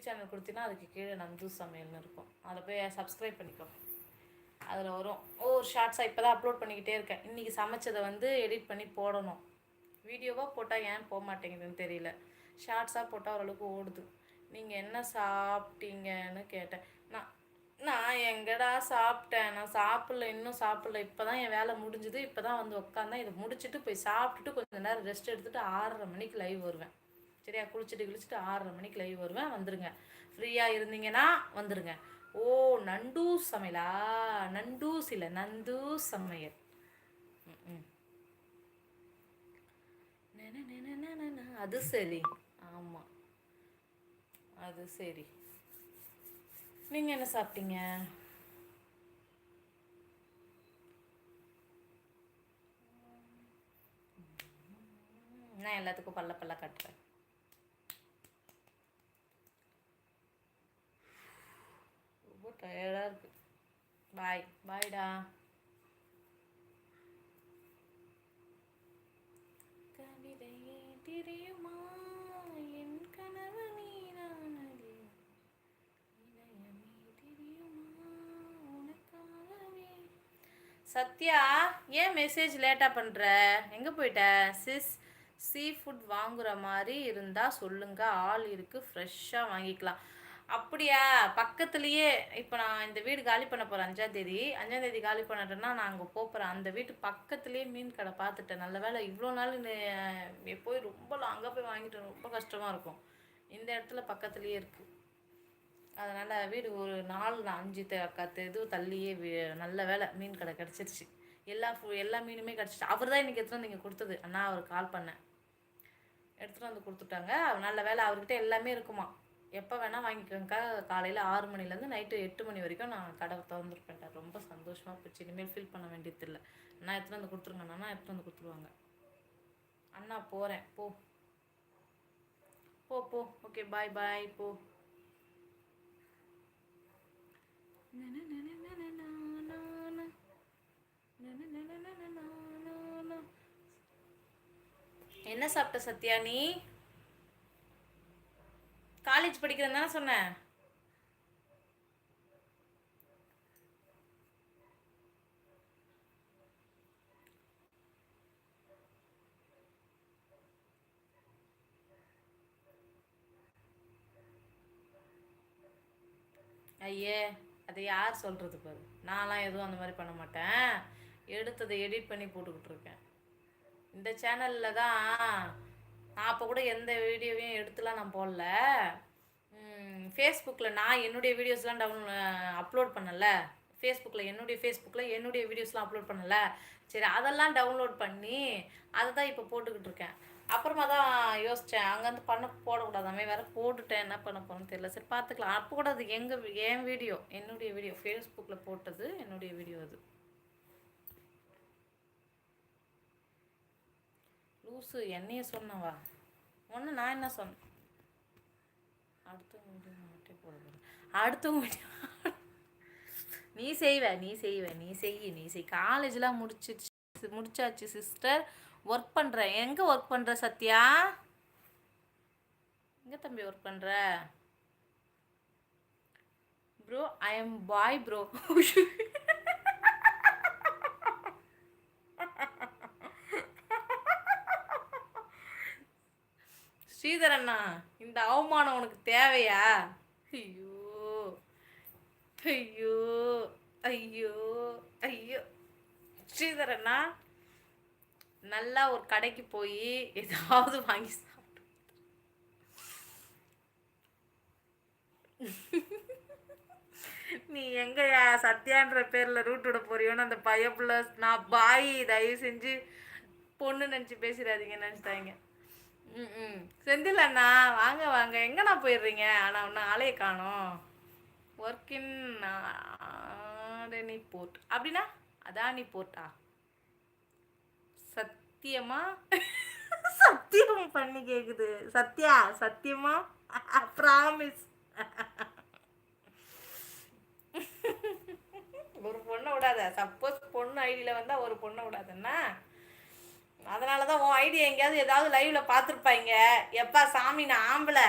Channel கொடுத்தீங்கன்னா அதுக்கு கீழே நந்து சமையல்னு இருக்கும். அதை போய் சப்ஸ்கிரைப் பண்ணிக்கோ. அதில் வரும் ஒவ்வொரு ஷார்ட்ஸாக இப்போ தான் அப்லோட் பண்ணிக்கிட்டே இருக்கேன். இன்றைக்கி சமைச்சதை வந்து எடிட் பண்ணி போடணும். வீடியோவாக போட்டால் ஏன் போக மாட்டேங்குதுன்னு தெரியல. ஷார்ட்ஸாக போட்டால் ஓரளவுக்கு ஓடுது. நீங்கள் என்ன சாப்பிட்டீங்கன்னு கேட்டேன். நான் எங்கடா சாப்பிட்டேன், நான் சாப்பிடல, இன்னும் சாப்பிடல. இப்போ தான் என் வேலை முடிஞ்சுது. இப்போ தான் வந்து உட்காந்தேன். இதை முடிச்சுட்டு போய் சாப்பிட்டுட்டு கொஞ்சம் நேரம் ரெஸ்ட் எடுத்துகிட்டு 6:30 மணிக்கு லைவ் வருவேன். சரியா? குளிச்சுட்டு 6:30 மணிக்கு லைவ் வருவேன். வந்துடுங்க. ஃப்ரீயாக இருந்தீங்கன்னா வந்துடுங்க. ஓ, நண்டூஸ் சமையலா? நண்டூஸ் இல்லை, நந்தூஸ் சமையல். அது சரி. ஆமாம், அது சரி. நீங்கள் என்ன சாப்பிட்டீங்க? நான் எல்லாத்துக்கும் பல்ல பல்ல கட்டுறேன். ரொம்ப டயர்டாக இருக்கு. பாய் பாய்டா. கவிதையே தெரியுமா என் கனவு நீரானது, இதயமே தெரியுமா உனக்காகவே. சத்யா, ஏன் மெசேஜ் லேட்டாக பண்ணுற? எங்கே போயிட்ட? சீ ஃபுட் வாங்குற மாதிரி இருந்தால் சொல்லுங்க, ஆள் இருக்குது, ஃப்ரெஷ்ஷாக வாங்கிக்கலாம். அப்படியா? பக்கத்துலேயே இப்போ நான் இந்த வீடு காலி பண்ண போகிறேன். 5ஆம் தேதி காலி பண்ணிட்டேன்னா நான் அங்கே போகிறேன். அந்த வீட்டு பக்கத்துலேயே மீன் கடை பார்த்துட்டேன். நல்ல வேலை, இவ்வளோ நாள் போய் ரொம்ப லாங்காக போய் வாங்கிட்டு ரொம்ப கஷ்டமாக இருக்கும். இந்த இடத்துல பக்கத்துலேயே இருக்குது. அதனால் வீடு ஒரு 4-5 இது தள்ளியே நல்ல வேலை மீன் கடை கிடச்சிருச்சு. எல்லா மீனுமே கிடச்சிச்சு. அவர் தான் இன்றைக்கி எடுத்துகிட்டு வந்து நீங்கள் கொடுத்தது. அண்ணா அவர் கால் பண்ணேன், எடுத்துகிட்டு வந்து கொடுத்துட்டாங்க. நல்ல வேலை, அவர்கிட்ட எல்லாமே இருக்குமா. எப்போ வேணால் வாங்கிக்கோங்கக்கா. காலையில் 6 மணிலேருந்து நைட்டு 8 மணி வரைக்கும் நான் கடை திறந்துருப்பேன். ரொம்ப சந்தோஷமாக போச்சு. இனிமேல் ஃபீல் பண்ண வேண்டியது இல்லை. அண்ணா எடுத்துகிட்டு வந்து கொடுத்துருங்க, அண்ணா எடுத்துகிட்டு வந்து கொடுத்துருவாங்க. அண்ணா போகிறேன், போ போ போ. ஓகே, பாய் பாய், போ. என்ன சாப்பிட்ட சத்யா? நீ காலேஜ் படிக்கிறேன்னு தானே சொன்னேன்? ஐயே, அதை யார் சொல்கிறது பாரு. நான்லாம் எதுவும் அந்த மாதிரி பண்ண மாட்டேன். எடுத்ததை எடிட் பண்ணி போட்டுக்கிட்டு இருக்கேன். இந்த சேனலில் தான் நான் அப்போ கூட எந்த வீடியோவையும் எடுத்துலாம் நான் போடல. ஃபேஸ்புக்கில் நான் என்னுடைய வீடியோஸ்லாம் அப்லோட் பண்ணலை. என்னுடைய ஃபேஸ்புக்கில் என்னுடைய வீடியோஸ்லாம் அப்லோட் பண்ணலை. சரி, அதெல்லாம் டவுன்லோட் பண்ணி அதை தான் இப்போ போட்டுக்கிட்டு இருக்கேன். அப்புறமா தான் யோசித்தேன், அங்கேருந்து போடக்கூடாதாமே, வேறு போட்டுட்டேன், என்ன பண்ண போகிறேன்னு தெரியல. சரி, பார்த்துக்கலாம். அப்போ கூட அது என் வீடியோ, என்னுடைய வீடியோ, ஃபேஸ்புக்கில் போட்டது என்னுடைய வீடியோ. அது லூஸு என்னைய சொன்னவா? ஒன்று நான் என்ன சொன்னேன்? அடுத்தவங்க வீடியோ மாட்டே போட போகிறேன். அடுத்தவங்க வீடியோ நீ செய். காலேஜ்லாம் முடிச்சாச்சு சிஸ்டர். ஒர்க் பண்ணுறேன். எங்கே ஒர்க் பண்ணுற சத்யா? எங்கே தம்பி ஒர்க் பண்ணுற? Bro, I am boy bro. ஸ்ரீதரண்ணா, இந்த அவமானம் உனக்கு தேவையா? ஐயோ ஐயோ ஐயோ ஐயோ. ஸ்ரீதரண்ணா, நல்லா ஒரு கடைக்கு போய் ஏதாவது வாங்கி சாப்பிட்டு. நீ எங்கயா சத்யான்ற பேரில் ரூட் விட போறியோன்னு அந்த பயப்புள்ள நான் பாய், தயவு செஞ்சு பொண்ணு நினச்சி பேசிடாதீங்க, நினச்சிட்டாங்க. செந்தில் அண்ணா, வாங்க வாங்க. எங்கண்ணா போயிடுறீங்க? ஆனால் ஒன்றும் ஆளையை காணோம். ஒர்க்கின் அதானி போர்ட். அப்படின்னா அதானி போர்ட்டா? சத்தியமா? சத்தியம் பண்ணி கேட்குது. சத்யா, சத்தியமா? ப்ராமிஸ். ஒரு பொண்ணை விடாத. சப்போஸ் பொண்ணு ஐடியில் வந்தால் ஒரு பொண்ணை விடாதுன்னா, அதனால தான் உன் ஐடியா எங்கேயாவது ஏதாவது லைவ்ல பார்த்துருப்பாங்க. எப்பா சாமி, நான் ஆம்பளை